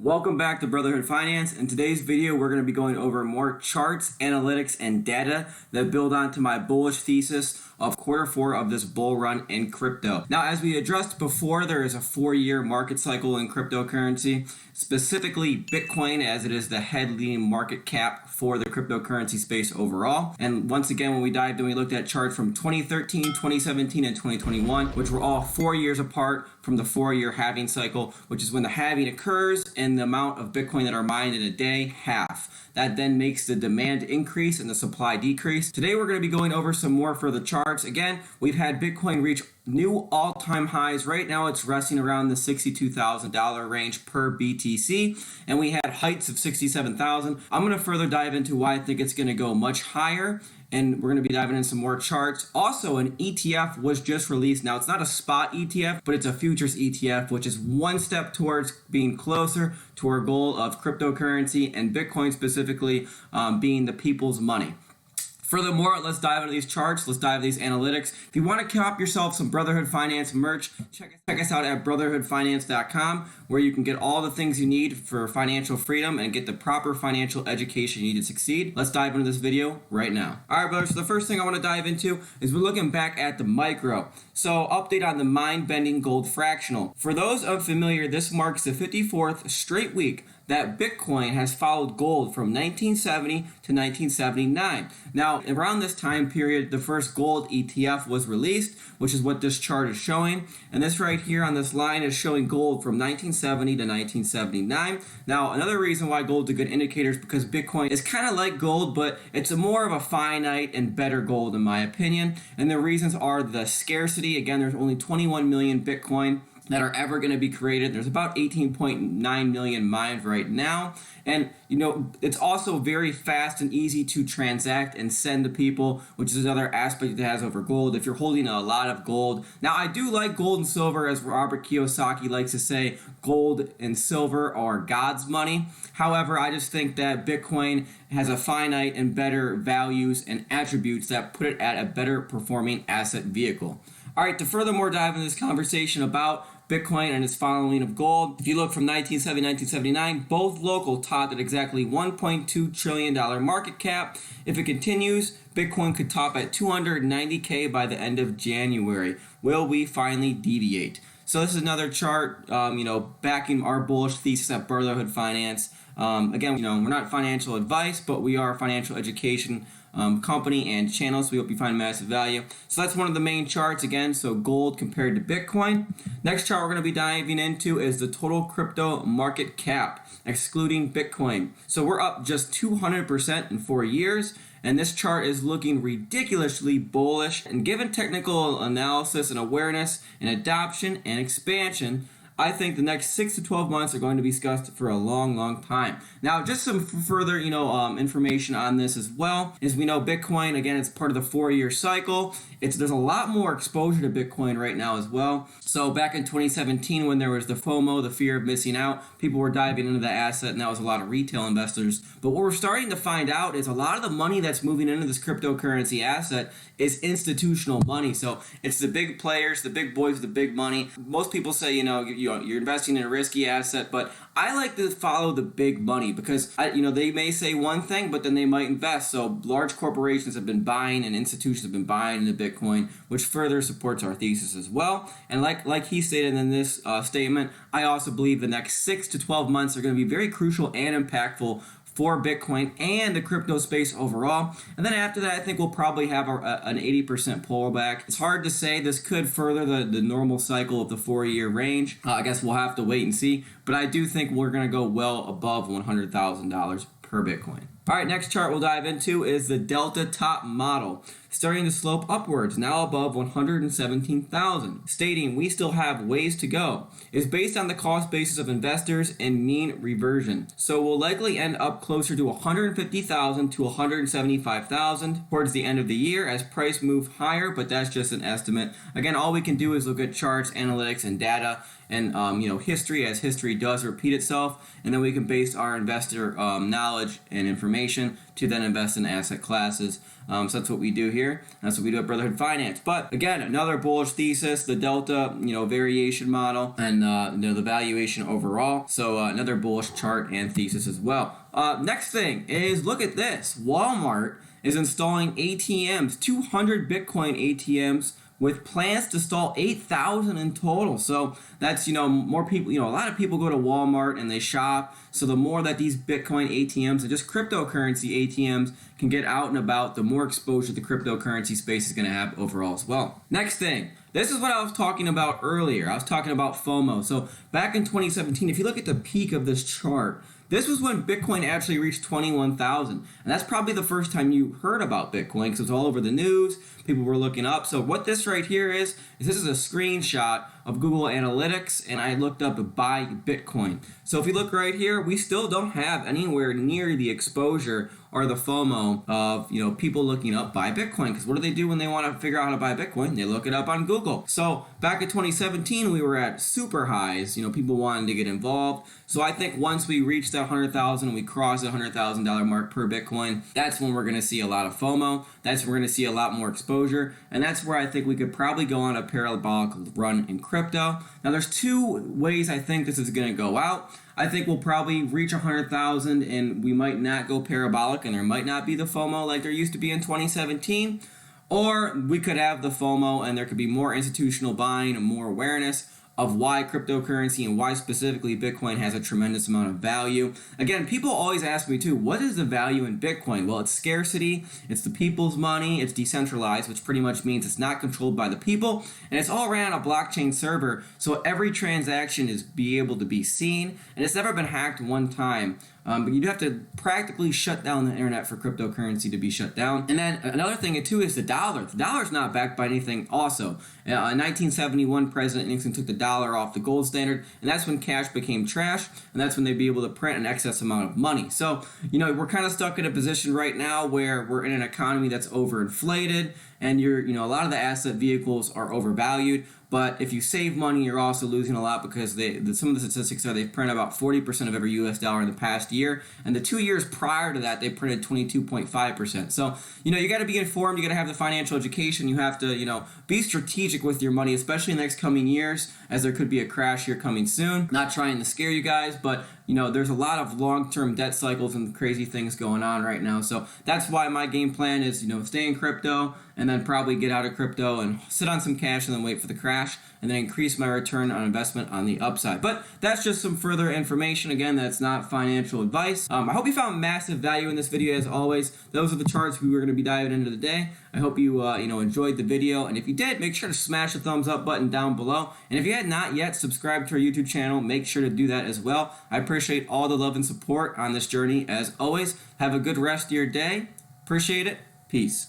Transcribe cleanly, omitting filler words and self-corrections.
Welcome back to Brotherhood Finance. In today's video, we're going to be going over more charts, analytics, and data that build onto my bullish thesis of Q4 of this bull run in crypto. Now, as we addressed before, there is a 4-year market cycle in cryptocurrency, specifically Bitcoin, as it is the head leading market cap for the cryptocurrency space overall. And once again, when we dived in, we looked at charts from 2013, 2017, and 2021, which were all 4 years apart from the 4-year halving cycle, which is when the halving occurs and the amount of Bitcoin that are mined in a day half. That then makes the demand increase and the supply decrease. Today, we're going to be going over some more for the charts. Again, we've had Bitcoin reach new all-time highs. Right now, it's resting around the $62,000 range per BTC, and we had heights of $67,000. I'm going to further dive into why I think it's going to go much higher, and we're going to be diving in some more charts. Also, an ETF was just released. Now, it's not a spot ETF, but it's a futures ETF, which is one step towards being closer to our goal of cryptocurrency and Bitcoin specifically being the people's money. Furthermore, let's dive into these charts. Let's dive into these analytics. If you want to cop yourself some Brotherhood Finance merch, check us out at brotherhoodfinance.com, where you can get all the things you need for financial freedom and get the proper financial education you need to succeed. Let's dive into this video right now. All right, brothers, so the first thing I want to dive into is we're looking back at the micro. So, update on the mind-bending gold fractional. For those unfamiliar, this marks the 54th straight week that Bitcoin has followed gold from 1970 to 1979. Now, around this time period, the first gold ETF was released, which is what this chart is showing. And this right here on this line is showing gold from 1970 to 1979. Now, another reason why gold is a good indicator is because Bitcoin is kind of like gold, but it's more of a finite and better gold in my opinion. And the reasons are the scarcity. Again, there's only 21 million Bitcoin that are ever going to be created. There's about 18.9 million mined right now. And, it's also very fast and easy to transact and send to people, which is another aspect it has over gold. If you're holding a lot of gold. Now, I do like gold and silver, as Robert Kiyosaki likes to say, gold and silver are God's money. However, I just think that Bitcoin has a finite and better values and attributes that put it at a better performing asset vehicle. All right, to furthermore dive into this conversation about Bitcoin and its following of gold, if you look from 1970 1979, both local topped at exactly $1.2 trillion market cap. If it continues, Bitcoin could top at 290K by the end of January. Will we finally deviate? So this is another chart, backing our bullish thesis at Brotherhood Finance. Again, we're not financial advice, but we are a financial education company and channel, so we hope you find massive value. So that's one of the main charts again, so gold compared to Bitcoin. Next chart we're going to be diving into is the total crypto market cap, excluding Bitcoin. So we're up just 200% in 4 years, and this chart is looking ridiculously bullish. And given technical analysis and awareness and adoption and expansion, I think the next 6 to 12 months are going to be discussed for a long, long time. Now, just some further, information on this as well is we know Bitcoin, again, it's part of the 4-year cycle. There's a lot more exposure to Bitcoin right now as well. So back in 2017, when there was the FOMO, the fear of missing out, people were diving into the asset, and that was a lot of retail investors. But what we're starting to find out is a lot of the money that's moving into this cryptocurrency asset is institutional money. So it's the big players, the big boys with the big money. Most people say, you're investing in a risky asset, but I like to follow the big money because, they may say one thing, but then they might invest. So large corporations have been buying and institutions have been buying into Bitcoin, which further supports our thesis as well. And like he stated in this statement, I also believe the next 6 to 12 months are going to be very crucial and impactful for Bitcoin and the crypto space overall. And then after that, I think we'll probably have an 80% pullback. It's hard to say. This could further the normal cycle of the 4-year range. I guess we'll have to wait and see. But I do think we're going to go well above $100,000 per Bitcoin. All right, next chart we'll dive into is the Delta Top model, starting to slope upwards, now above 117,000, stating we still have ways to go. It's based on the cost basis of investors and mean reversion. So we'll likely end up closer to 150,000 to 175,000 towards the end of the year as price move higher, but that's just an estimate. Again, all we can do is look at charts, analytics, and data, and history, as history does repeat itself, and then we can base our investor knowledge and information to then invest in asset classes. So that's what we do here. That's what we do at Brotherhood Finance. But again, another bullish thesis, the delta, variation model, and the valuation overall. So another bullish chart and thesis as well. Next thing is, look at this. Walmart is installing ATMs, 200 Bitcoin ATMs, with plans to install 8,000 in total. So that's, more people, a lot of people go to Walmart and they shop. So the more that these Bitcoin ATMs and just cryptocurrency ATMs can get out and about, the more exposure the cryptocurrency space is going to have overall as well. Next thing. This is what I was talking about earlier. I was talking about FOMO. So back in 2017, if you look at the peak of this chart, this was when Bitcoin actually reached 21,000. And that's probably the first time you heard about Bitcoin because it was all over the news. People were looking up. So what this right here is this is a screenshot of Google Analytics, and I looked up buy Bitcoin. So if you look right here, we still don't have anywhere near the exposure or the FOMO of people looking up buy Bitcoin. Because what do they do when they want to figure out how to buy Bitcoin? They look it up on Google. So back in 2017, we were at super highs. People wanted to get involved. So I think once we reach that 100,000 and we cross the $100,000 mark per Bitcoin, that's when we're going to see a lot of FOMO. That's when we're going to see a lot more exposure. And that's where I think we could probably go on a parabolic run in crypto. Now there's two ways I think this is going to go out. I think we'll probably reach 100,000 and we might not go parabolic and there might not be the FOMO like there used to be in 2017. Or we could have the FOMO and there could be more institutional buying and more awareness of why cryptocurrency and why specifically Bitcoin has a tremendous amount of value. Again, people always ask me too, what is the value in Bitcoin? Well, it's scarcity, it's the people's money, it's decentralized, which pretty much means it's not controlled by the people, and it's all ran on a blockchain server, so every transaction is able to be seen, and it's never been hacked one time. But you do have to practically shut down the internet for cryptocurrency to be shut down. And then another thing too is the dollar. The dollar's not backed by anything also. In 1971, President Nixon took the dollar off the gold standard, and that's when cash became trash, and that's when they'd be able to print an excess amount of money. So, we're kind of stuck in a position right now where we're in an economy that's overinflated, and a lot of the asset vehicles are overvalued. But if you save money, you're also losing a lot because some of the statistics are they print about 40% of every US dollar in the past year. And the 2 years prior to that, they printed 22.5%. So, you got to be informed. You got to have the financial education. You have to, be strategic with your money, especially in the next coming years, as there could be a crash here coming soon. Not trying to scare you guys, but there's a lot of long-term debt cycles and crazy things going on right now. So that's why my game plan is, stay in crypto and then probably get out of crypto and sit on some cash and then wait for the crash and then increase my return on investment on the upside. But that's just some further information. Again, that's not financial advice. I hope you found massive value in this video as always. Those are the charts we were going to be diving into today. I hope you enjoyed the video, and if you did, make sure to smash the thumbs up button down below. And if you had not yet subscribed to our YouTube channel, make sure to do that as well. I appreciate all the love and support on this journey as always. Have a good rest of your day. Appreciate it. Peace.